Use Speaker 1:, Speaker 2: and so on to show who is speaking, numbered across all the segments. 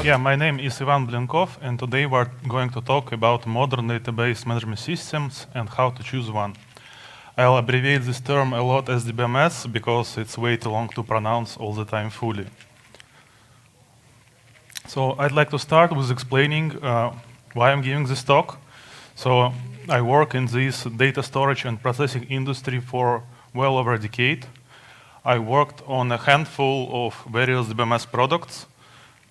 Speaker 1: Yeah, my name is Ivan Blinkov, and today we're going to talk about modern database management systems and how to choose one. I'll abbreviate this term a lot as DBMS because it's way too long to pronounce all the time fully. So I'd like to start with explaining why I'm giving this talk. So I work in this data storage and processing industry for well over a decade. I worked on a handful of various DBMS products,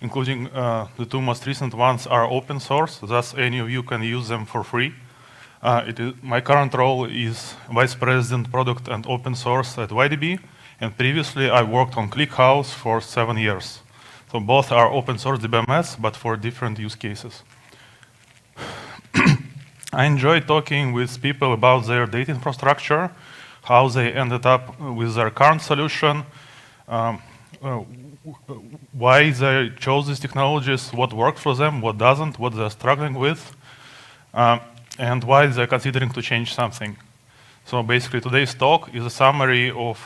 Speaker 1: including the two most recent ones are open source, thus any of you can use them for free. My current role is Vice President Product and Open Source at YDB, and previously I worked on ClickHouse for 7 years. So both are open source DBMS, but for different use cases. I enjoy talking with people about their data infrastructure, how they ended up with their current solution, why they chose these technologies, what worked for them, what doesn't, what they're struggling with, and why they're considering to change something. So basically today's talk is a summary of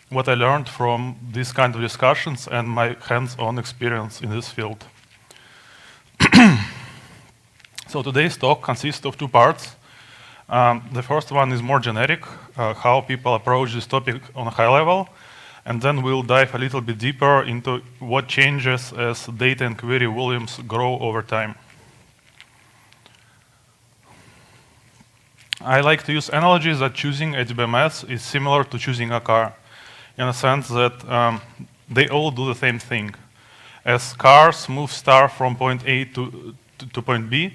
Speaker 1: what I learned from these kind of discussions and my hands-on experience in this field. So today's talk consists of two parts. The first one is more generic, how people approach this topic on a high level, and then we'll dive a little bit deeper into what changes as data and query volumes grow over time. I like to use analogies that choosing a DBMS is similar to choosing a car, in a sense that they all do the same thing. As cars move from point A to point B,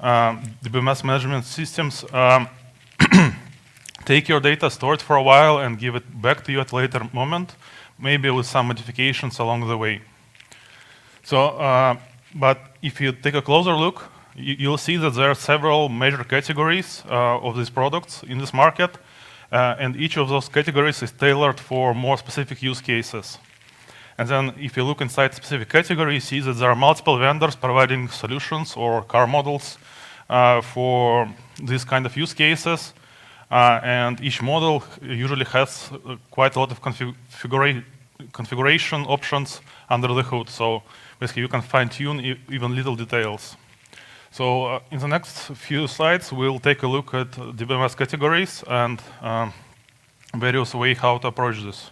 Speaker 1: DBMS management systems take your data, store it for a while, and give it back to you at a later moment, maybe with some modifications along the way. So, but if you take a closer look, you'll see that there are several major categories of these products in this market, and each of those categories is tailored for more specific use cases. And then if you look inside specific category, you see that there are multiple vendors providing solutions or car models for this kind of use cases. And each model usually has quite a lot of configuration options under the hood. So basically you can fine-tune even little details. So in the next few slides, we'll take a look at DBMS categories and various ways how to approach this.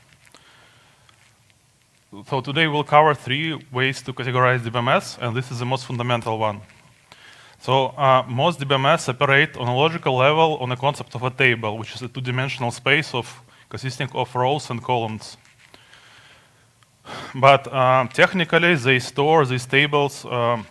Speaker 1: So today we'll cover 3 ways to categorize DBMS, and this is the most fundamental one. So most DBMS operate on a logical level on a concept of a table, which is a 2-dimensional space consisting of rows and columns. But technically, they store these tables on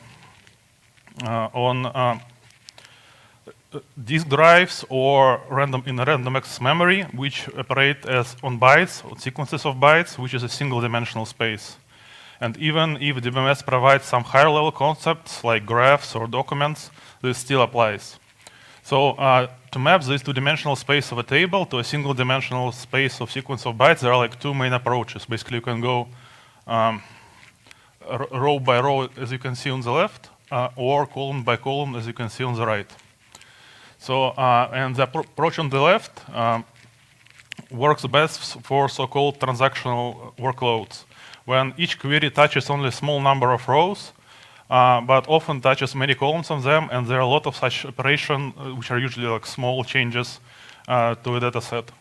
Speaker 1: disk drives or in a random access memory, which operate as on bytes, or sequences of bytes, which is a single-dimensional space. And even if DBMS provides some higher-level concepts like graphs or documents, this still applies. So to map this 2-dimensional space of a table to a single-dimensional space of sequence of bytes, there are like 2 main approaches. Basically, you can go row by row, as you can see on the left, or column by column, as you can see on the right. So, and the approach on the left works best for so-called transactional workloads, when each query touches only a small number of rows, but often touches many columns of them, and there are a lot of such operations, which are usually like small changes to a data set.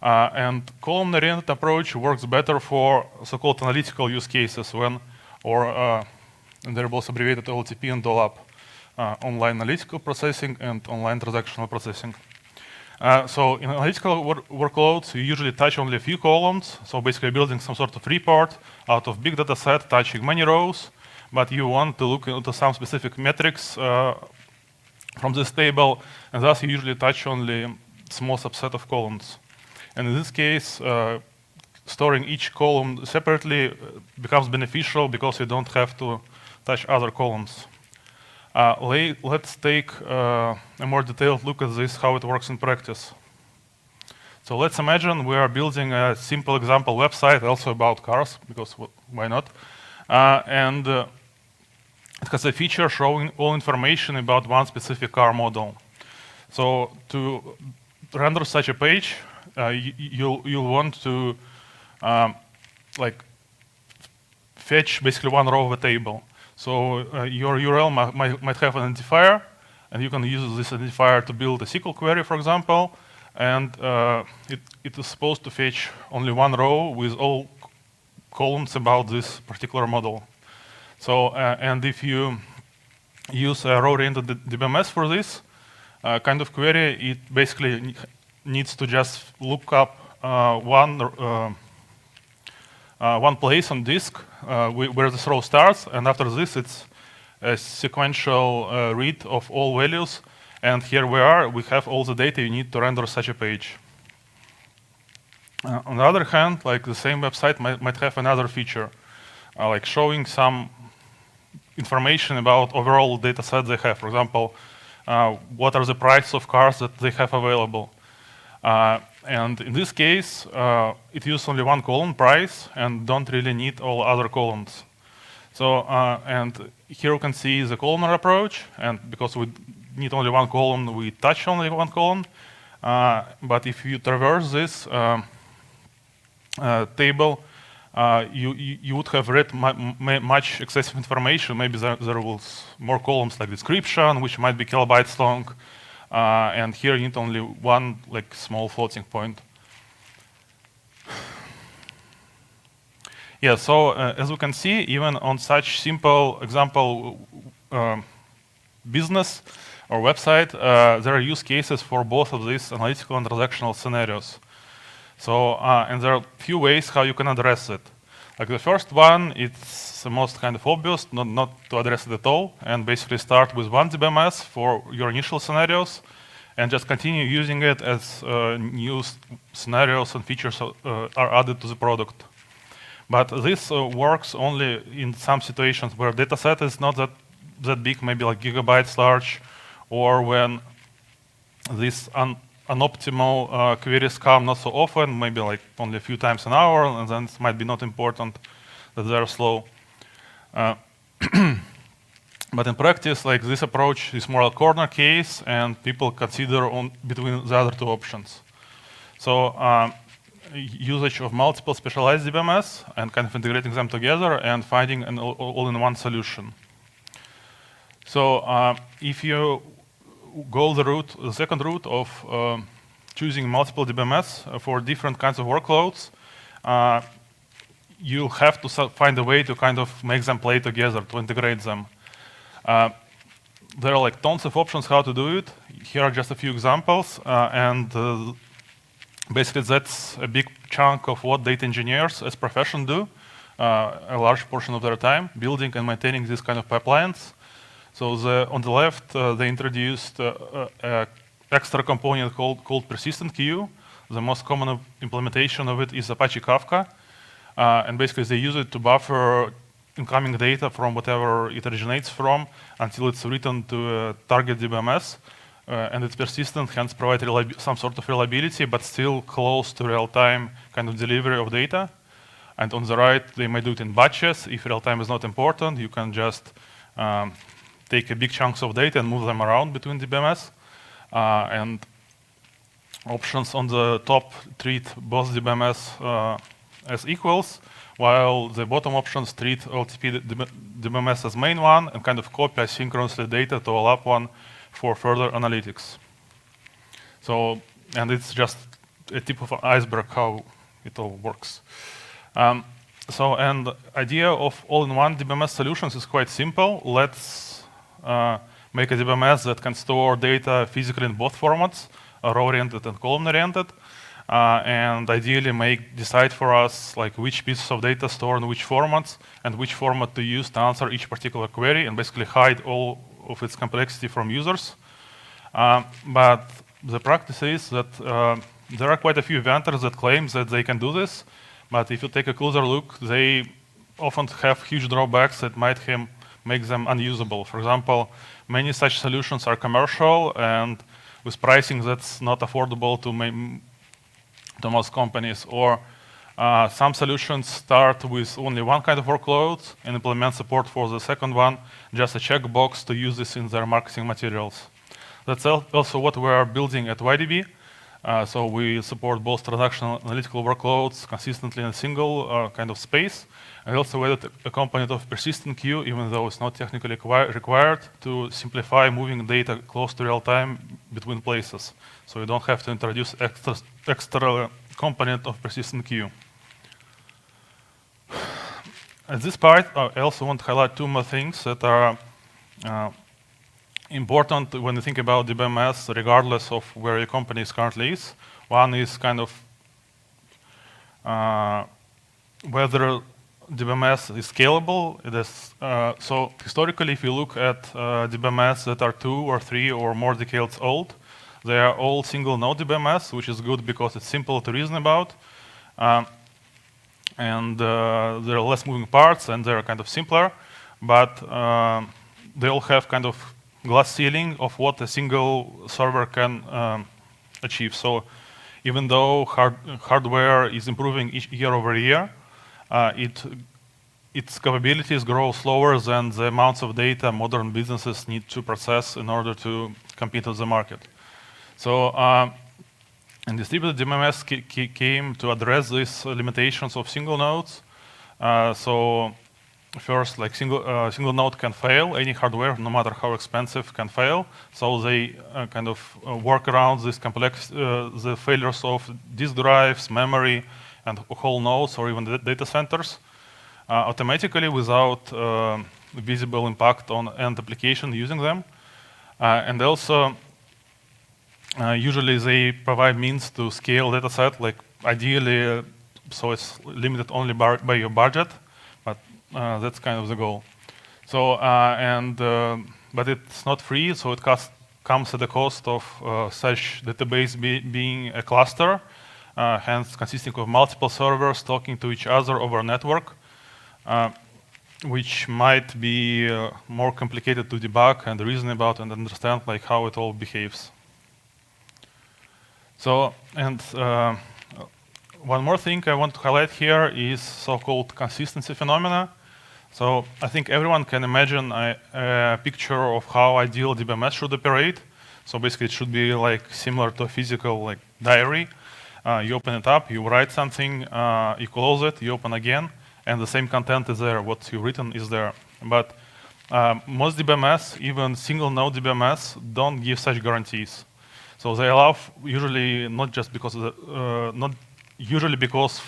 Speaker 1: And column-oriented approach works better for so-called analytical use cases when, and they're both abbreviated OLTP and OLAP. Online analytical processing and online transactional processing. So in analytical workloads, you usually touch only a few columns, so basically building some sort of report out of big data set, touching many rows, but you want to look into some specific metrics from this table, and thus you usually touch only a small subset of columns. And in this case, storing each column separately becomes beneficial because you don't have to touch other columns. Let's take a more detailed look at this, how it works in practice. So let's imagine we are building a simple example website, also about cars, because why not? And it has a feature showing all information about one specific car model. So to render such a page, you'll want to fetch basically one row of a table. So your URL might have an identifier, and you can use this identifier to build a SQL query, for example, and it is supposed to fetch only one row with all columns about this particular model. So, and if you use a row-oriented DBMS for this kind of query, it basically needs to just look up one place on disk where this row starts, and after this it's a sequential read of all values. And here we have all the data you need to render such a page. On the other hand, like the same website might have another feature, like showing some information about overall data set they have. For example, what are the prices of cars that they have available. And in this case, it uses only one column, price, and don't really need all other columns. So, and here you can see the columnar approach, and because we need only one column, we touch only one column. But if you traverse this table, you would have read much excessive information. Maybe there was more columns like description, which might be kilobytes long. And here you need only one like small floating point. Yeah, so as we can see, even on such simple example business or website, there are use cases for both of these analytical and transactional scenarios. So, and there are a few ways how you can address it. Like the first one, it's the most kind of obvious, not to address it at all, and basically start with one DBMS for your initial scenarios, and just continue using it as new scenarios and features are added to the product. But this works only in some situations where data set is not that big, maybe like gigabytes large, or when these unoptimal queries come not so often, maybe like only a few times an hour, and then it might be not important that they're slow. But in practice, like this approach is more a corner case, and people consider between the other two options. So usage of multiple specialized DBMS and kind of integrating them together and finding an all-in-one solution. So if you go the second route of choosing multiple DBMS for different kinds of workloads, you'll have to find a way to kind of make them play together, to integrate them. There are like tons of options how to do it. Here are just a few examples, and basically that's a big chunk of what data engineers as profession do, a large portion of their time, building and maintaining these kind of pipelines. So on the left, they introduced an extra component called persistent queue. The most common implementation of it is Apache Kafka. And basically, they use it to buffer incoming data from whatever it originates from until it's written to a target DBMS. And it's persistent, hence provide some sort of reliability, but still close to real-time kind of delivery of data. And on the right, they may do it in batches. If real-time is not important, you can just take a big chunks of data and move them around between DBMS. And options on the top treat both DBMS as equals, while the bottom options treat LTP DBMS as main one and kind of copy asynchronously data to a lab one for further analytics. So, and it's just a tip of an iceberg how it all works. So, and the idea of all-in-one DBMS solutions is quite simple. Let's make a DBMS that can store data physically in both formats, row-oriented and column-oriented, and ideally decide for us like which pieces of data store in which formats and which format to use to answer each particular query, and basically hide all of its complexity from users. But the practice is that there are quite a few vendors that claim that they can do this, but if you take a closer look, they often have huge drawbacks that might make them unusable. For example, many such solutions are commercial and with pricing that's not affordable to most companies, or some solutions start with only one kind of workload and implement support for the second one, just a checkbox to use this in their marketing materials. That's also what we are building at YDB. So we support both transactional analytical workloads consistently in a single kind of space, I also added a component of persistent queue, even though it's not technically required, to simplify moving data close to real time between places. So you don't have to introduce extra component of persistent queue. At this part, I also want to highlight two more things that are important when you think about DBMS, regardless of where your company currently is. One is kind of whether DBMS is scalable. It is, so historically, if you look at DBMS that are 2 or 3 or more decades old, they are all single node DBMS, which is good because it's simple to reason about. And there are less moving parts and they're kind of simpler, but they all have kind of glass ceiling of what a single server can achieve. So even though hardware is improving each year over year, its capabilities grow slower than the amounts of data modern businesses need to process in order to compete with the market. So, and distributed DBMS came to address these limitations of single nodes. So first, like single node can fail. Any hardware, no matter how expensive, can fail. So they kind of work around this complex, the failures of disk drives, memory, and whole nodes, or even the data centers, automatically without visible impact on end application using them. And also, usually they provide means to scale data set, like ideally, so it's limited only by your budget, but that's kind of the goal. So, but it's not free, so it comes at the cost of such database being a cluster, hence consisting of multiple servers talking to each other over a network, which might be more complicated to debug and reason about and understand like how it all behaves. So, and one more thing I want to highlight here is so-called consistency phenomena. So I think everyone can imagine a picture of how ideal DBMS should operate. So basically it should be like similar to a physical like diary. You open it up, you write something, you close it, you open again, and the same content is there, what you've written is there. But most DBMS, even single node DBMS, don't give such guarantees. So they allow usually not just because of the, not usually because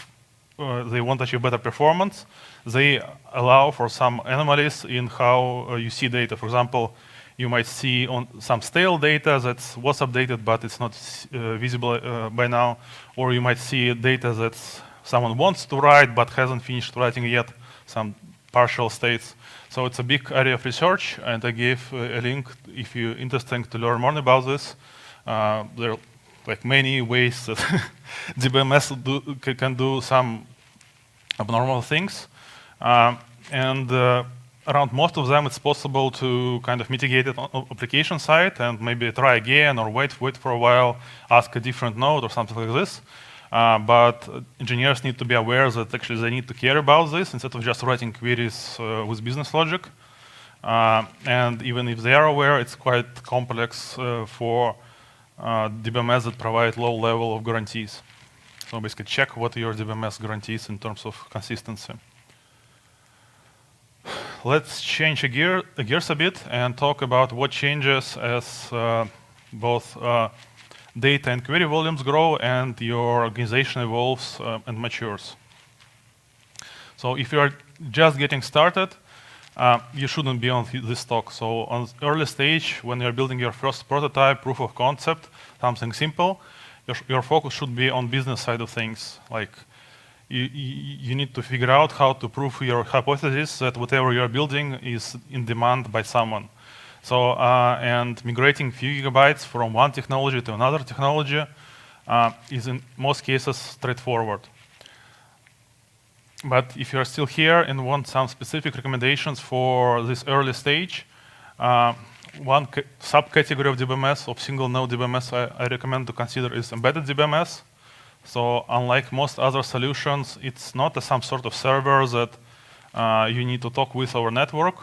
Speaker 1: they want to achieve better performance. They allow for some anomalies in how you see data. For example, you might see on some stale data that was updated, but it's not visible by now. Or you might see data that someone wants to write, but hasn't finished writing yet, some partial states. So it's a big area of research, and I gave a link if you're interested to learn more about this. There are like many ways that DBMS can do some abnormal things. Around most of them, it's possible to kind of mitigate it on application side and maybe try again or wait for a while, ask a different node or something like this. But engineers need to be aware that actually they need to care about this instead of just writing queries with business logic. And even if they are aware, it's quite complex for DBMS that provide low level of guarantees. So basically check what your DBMS guarantees in terms of consistency. Let's change gears a bit and talk about what changes as both data and query volumes grow and your organization evolves and matures. So if you are just getting started, you shouldn't be on this talk. So on early stage, when you're building your first prototype, proof of concept, something simple, your focus should be on business side of things. Like you need to figure out how to prove your hypothesis that whatever you're building is in demand by someone. So, and migrating few gigabytes from one technology to another technology is in most cases straightforward. But if you're still here and want some specific recommendations for this early stage, one subcategory of DBMS, of single node DBMS I recommend to consider is embedded DBMS. So unlike most other solutions, it's not some sort of server that you need to talk with over network.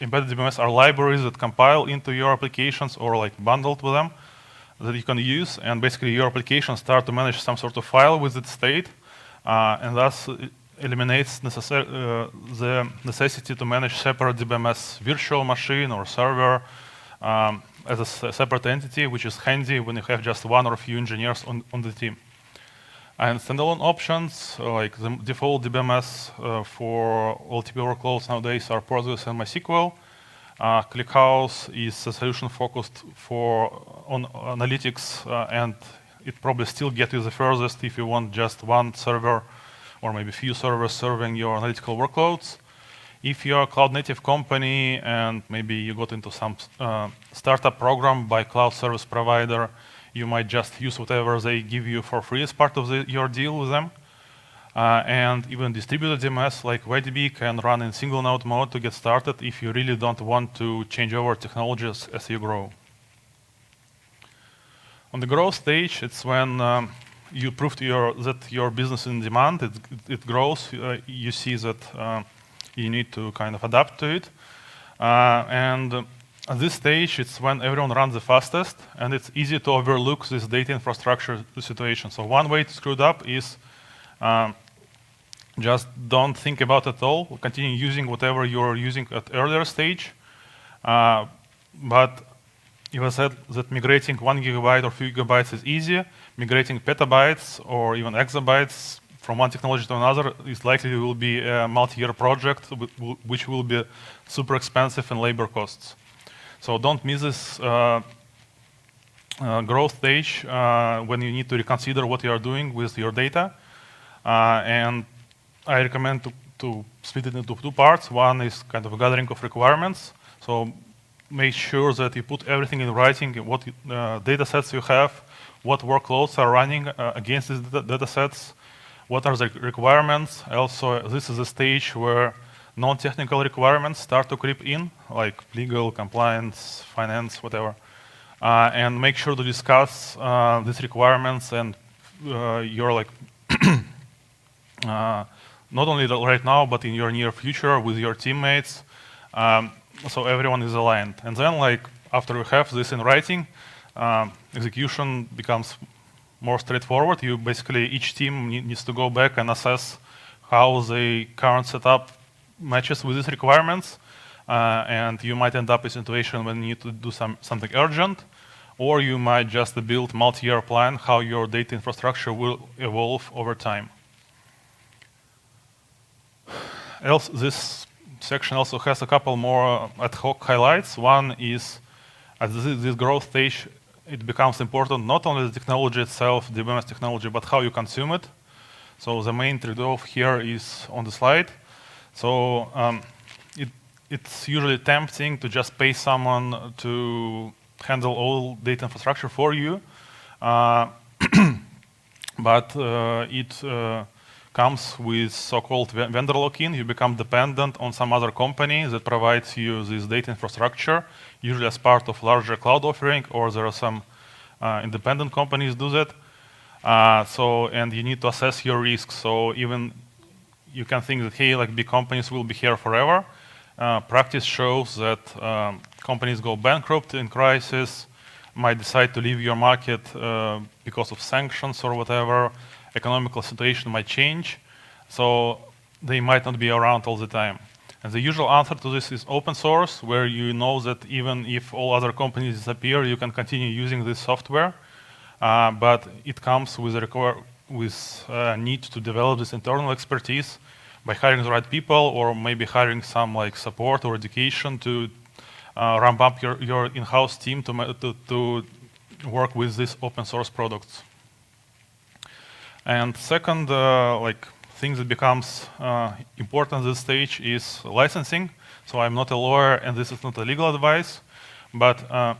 Speaker 1: Embedded DBMS are libraries that compile into your applications or like bundled with them that you can use. And basically your applications start to manage some sort of file with its state. And thus eliminates the necessity to manage separate DBMS virtual machine or server as a separate entity, which is handy when you have just one or a few engineers on the team. And standalone options, like the default DBMS for OLTP workloads nowadays are Postgres and MySQL. ClickHouse is a solution focused on analytics, and it probably still gets you the furthest if you want just one server or maybe few servers serving your analytical workloads. If you're a cloud-native company and maybe you got into some startup program by cloud service provider, you might just use whatever they give you for free as part of your deal with them. And even distributed DMS like YDB can run in single node mode to get started if you really don't want to change over technologies as you grow. On the growth stage, it's when you prove that your business is in demand, it grows, you see that you need to kind of adapt to it. And at this stage, it's when everyone runs the fastest, and it's easy to overlook this data infrastructure situation. So one way to screw it up is just don't think about it at all. Continue using whatever you're using at earlier stage. But if I said that migrating 1 gigabyte or few gigabytes is easy, migrating petabytes or even exabytes from one technology to another is likely will be a multi-year project, which will be super expensive in labor costs. So don't miss this growth stage when you need to reconsider what you are doing with your data. And I recommend to split it into two parts. One is kind of a gathering of requirements. So make sure that you put everything in writing, what data sets you have, what workloads are running against these data sets, what are the requirements. Also, this is a stage where non-technical requirements start to creep in, like legal, compliance, finance, whatever. And make sure to discuss these requirements and you're like not only right now, but in your near future with your teammates, so everyone is aligned. And then, like after you have this in writing, execution becomes more straightforward. You basically, each team needs to go back and assess how the current setup matches with these requirements, and you might end up in a situation when you need to do something urgent, or you might just build multi-year plan how your data infrastructure will evolve over time. This section also has a couple more ad hoc highlights. One is at this growth stage, it becomes important not only the technology itself, the DBMS technology, but how you consume it. So the main trade-off here is on the slide. So it's usually tempting to just pay someone to handle all data infrastructure for you, but it comes with so-called vendor lock-in. You become dependent on some other company that provides you this data infrastructure, usually as part of larger cloud offering, or there are some independent companies do that. And you need to assess your risks. So even you can think that, hey, like big companies will be here forever. Practice shows that companies go bankrupt in crisis, might decide to leave your market because of sanctions or whatever. Economical situation might change, so they might not be around all the time. And the usual answer to this is open source, where you know that even if all other companies disappear, you can continue using this software, but it comes with a need to develop this internal expertise by hiring the right people, or maybe hiring some like support or education to ramp up your in-house team to work with these open source products. And second, thing that becomes important at this stage is licensing. So I'm not a lawyer, and this is not a legal advice, but I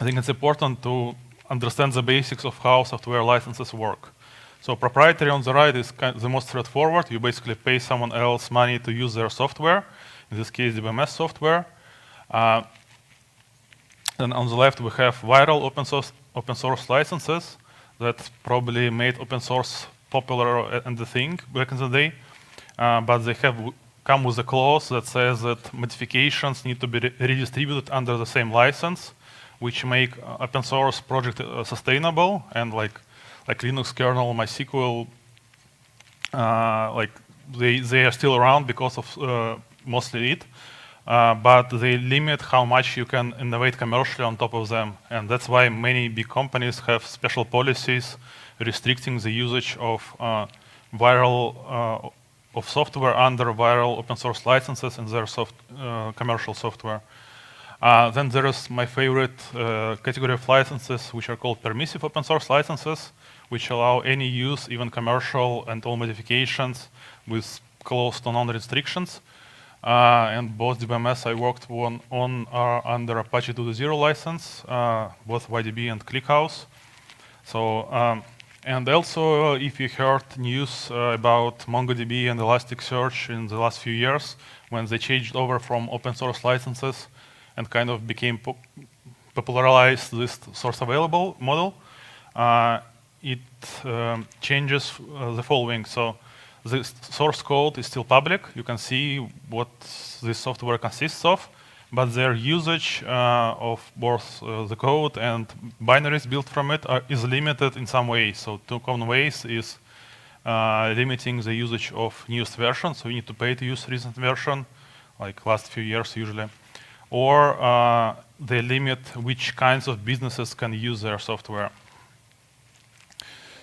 Speaker 1: think it's important to understand the basics of how software licenses work. So proprietary on the right is the most straightforward. You basically pay someone else money to use their software, in this case, DBMS software. Then on the left, we have viral open source licenses that probably made open source popular and the thing back in the day, but they have come with a clause that says that modifications need to be redistributed under the same license, which make open source project sustainable, and like Linux kernel, MySQL like they are still around because of mostly it, but they limit how much you can innovate commercially on top of them, and that's why many big companies have special policies restricting the usage of viral of software under viral open source licenses in their commercial software. Then there is my favorite category of licenses, which are called permissive open source licenses, which allow any use, even commercial, and all modifications with close to none restrictions. And both DBMS I worked on are under Apache 2.0 license, both YDB and ClickHouse. So, and also, if you heard news about MongoDB and Elasticsearch in the last few years, when they changed over from open source licenses and kind of became popularized this source available model, it changes the following. So the source code is still public. You can see what this software consists of, but their usage of both the code and binaries built from it is limited in some ways. So two common ways is limiting the usage of newest version, so you need to pay to use recent version, like last few years usually, or they limit which kinds of businesses can use their software.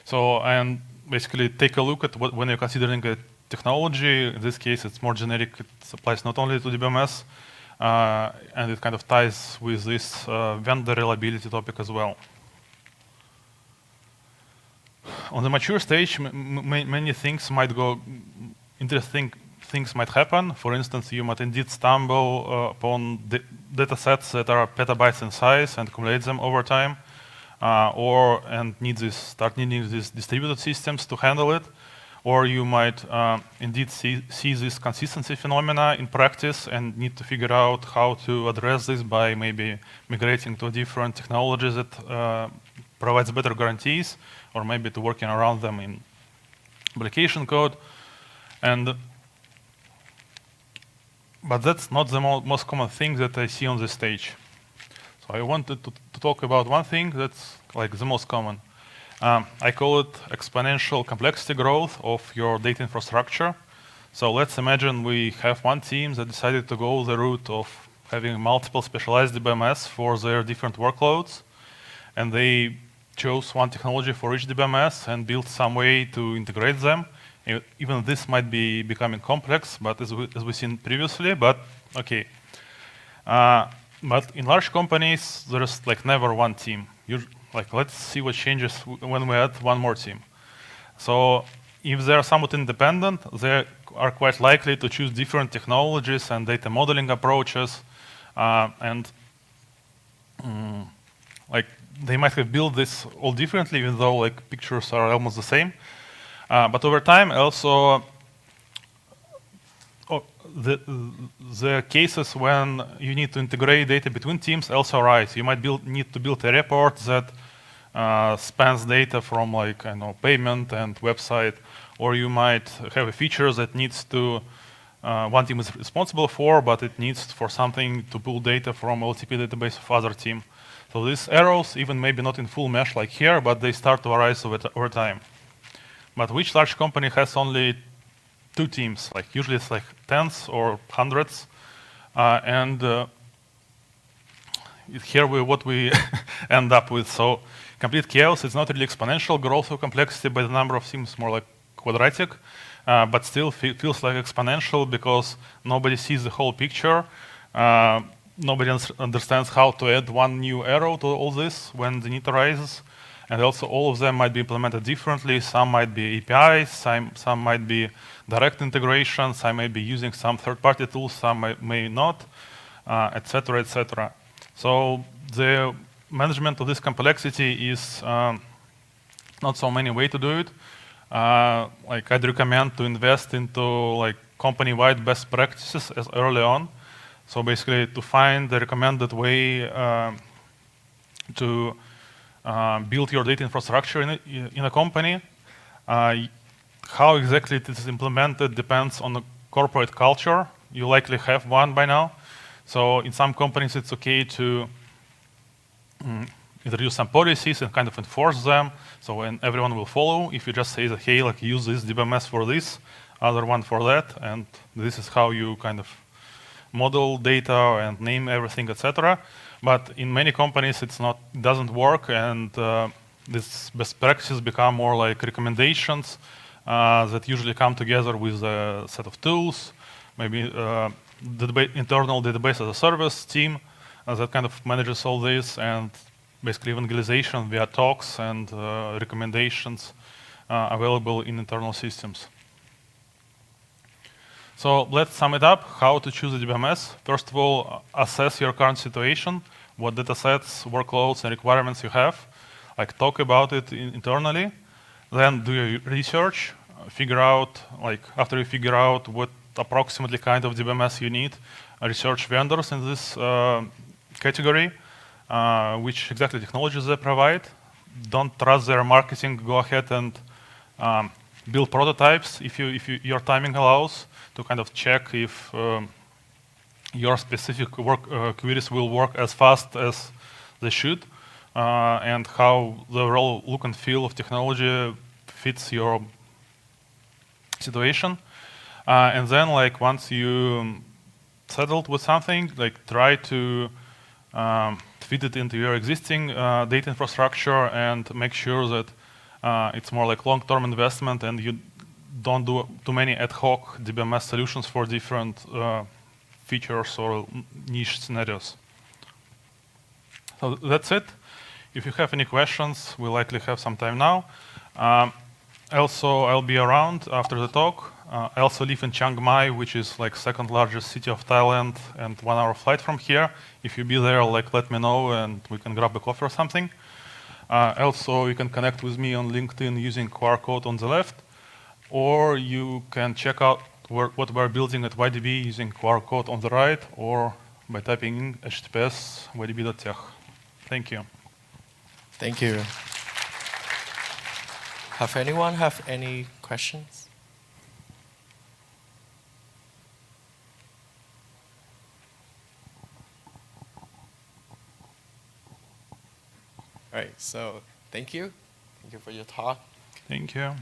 Speaker 1: So, and basically take a look at what, when you're considering a technology, in this case it's more generic, it applies not only to DBMS, and it kind of ties with this vendor reliability topic as well. On the mature stage, many things might go, interesting things might happen. For instance, you might indeed stumble upon data sets that are petabytes in size and accumulate them over time, and start needing these distributed systems to handle it. Or you might indeed see this consistency phenomena in practice and need to figure out how to address this by maybe migrating to different technologies that provides better guarantees, or maybe to working around them in application code. But that's not the most common thing that I see on this stage. So I wanted to talk about one thing that's like the most common. I call it exponential complexity growth of your data infrastructure. So let's imagine we have one team that decided to go the route of having multiple specialized DBMS for their different workloads. And they chose one technology for each DBMS and built some way to integrate them. Even this might be becoming complex, but as we've seen previously, but okay. But in large companies, there's like never one team. Like, let's see what changes when we add one more team. So if they are somewhat independent, they are quite likely to choose different technologies and data modeling approaches, and like they might have built this all differently, even though like pictures are almost the same. But over time, also the cases when you need to integrate data between teams also arise. You might need to build a report that spans data from like, I know, payment and website, or you might have a feature that needs to one team is responsible for, but it needs for something to pull data from LTP database of other team. So these errors, even maybe not in full mesh like here, but they start to arise over time. But which large company has only two teams? Like usually it's like tens or hundreds, and here what we end up with. So complete chaos is not really exponential growth of complexity by the number of teams, more like quadratic, but still feels like exponential because nobody sees the whole picture. Nobody understands how to add one new arrow to all this when the need arises. And also all of them might be implemented differently. Some might be APIs, some might be direct integration, some may be using some third-party tools, some may not, etc., etc. So the management of this complexity is not so many ways to do it. Like I'd recommend to invest into like company-wide best practices as early on. So basically to find the recommended way to build your data infrastructure in a company. How exactly it is implemented depends on the corporate culture. You likely have one by now. So in some companies it's okay to introduce some policies and kind of enforce them, so when everyone will follow. If you just say that, hey, like use this DBMS for this, other one for that, and this is how you kind of model data and name everything, etc. But in many companies, doesn't work, and these best practices become more like recommendations that usually come together with a set of tools, maybe internal database as a service team that kind of manages all this, and basically evangelization via talks and recommendations available in internal systems. So let's sum it up, how to choose a DBMS. First of all, assess your current situation, what datasets, workloads, and requirements you have. Like talk about it internally. Then do your research, figure out, like after you figure out what approximately kind of DBMS you need, research vendors in this category, which exactly technologies they provide. Don't trust their marketing, go ahead and build prototypes if your timing allows, to kind of check if your specific queries will work as fast as they should, and how the overall look and feel of technology fits your situation. And then, like once you settled with something, like try to fit it into your existing data infrastructure and make sure that it's more like long-term investment and you don't do too many ad hoc DBMS solutions for different features or niche scenarios. So that's it. If you have any questions, we'll likely have some time now. Also, I'll be around after the talk. I also live in Chiang Mai, which is like second largest city of Thailand and 1 hour flight from here. If you be there, like let me know and we can grab a coffee or something. Also, you can connect with me on LinkedIn using QR code on the left, or you can check out what we're building at YDB using QR code on the right, or by typing in https ydb.tech. Thank you.
Speaker 2: Thank you. Have anyone have any questions? All right, so thank you. Thank you for your talk.
Speaker 1: Thank you.